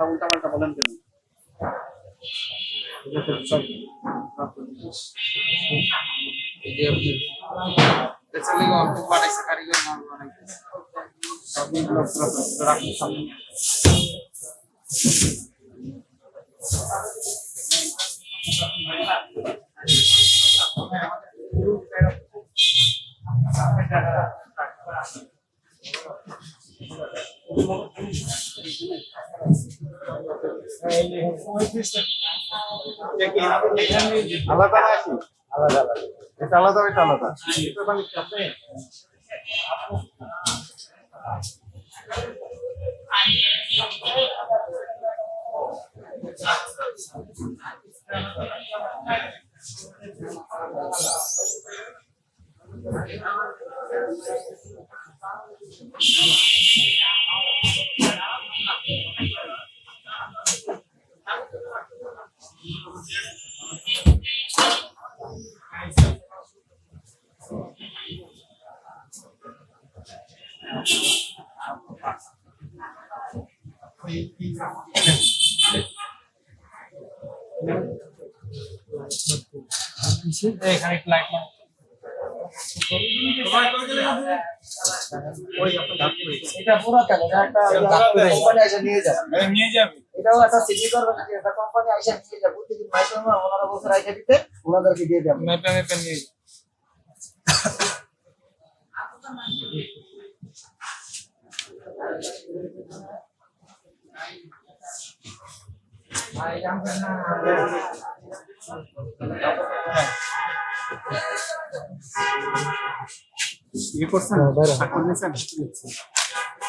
কথা উল্টাপাল্টা বলেন কেন? এই যে আপনি বেচালে অল্প বানাইছে কারিগর মাল বানাইতেছে সবই ব্লক রাখুন সামনে। আলাদা নাকি? আলাদা আলাদা, এটা আলাদা, এটা আলাদা। এখানে লাইট এটা পুরো কেন একটা কোম্পানি এসে নিয়ে যাবে এটাও একটা সিটি করবে নাকি একটা কোম্পানি এসে নিয়ে যাবে প্রতিদিন মাইক্রোমা ওনারা বছর আইসা দিতে ওনাদেরকে দিয়ে দেবে মেপে নিয়ে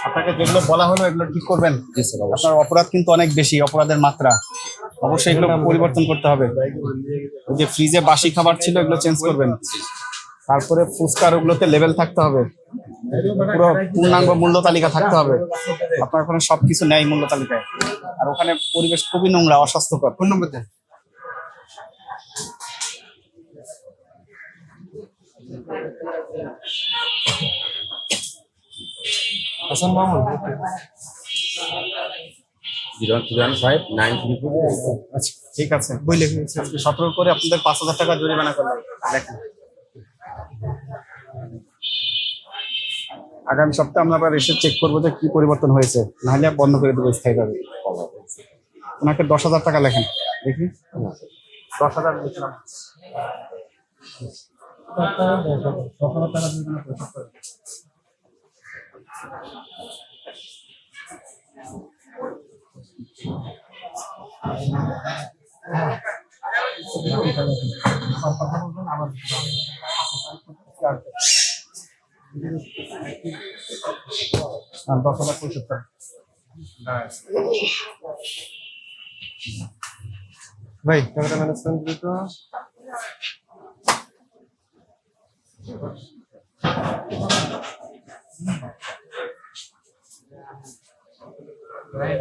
আপনাকে যেগুলো বলা হলো এগুলো ঠিক করবেন। আপনার অপরাধ কিন্তু অনেক বেশি, অপরাধের মাত্রা অবশ্যই এগুলো পরিবর্তন করতে হবে। ওই যে ফ্রিজে বাসি খাবার ছিল এগুলো চেঞ্জ করবেন। তারপরে ফুচকার ওগুলোতে লেভেল থাকতে হবে, পুরো পূর্ণাঙ্গ মূল্য তালিকা থাকতে হবে। আপনার ওখানে সবকিছু নেই মূল্য তালিকায়, আর ওখানে পরিবেশ খুবই নোংরা, অস্বাস্থ্যকর। ফোন নম্বর দেন। হাসান মাহমুদ 0159334। আচ্ছা ঠিক আছে, বইলে আপনি সতর্ক করে আপনাদের 5,000 টাকা জরিমানা করবেন। দেখেন আগামী সপ্তাহে আমরা আবার এসে চেক করবো যে কি পরিবর্তন হয়েছে, নাহলে বন্ধ করে দেবো স্থায়ীভাবে। ওনাকে 10,000 টাকা লেখেন দেখি। 10,000 লিখলাম। 10,000 টাকা জরিমানা পরিশোধ করেন। ভাই ক্যামেরা ম্যানেজমেন্ট দিত ভাই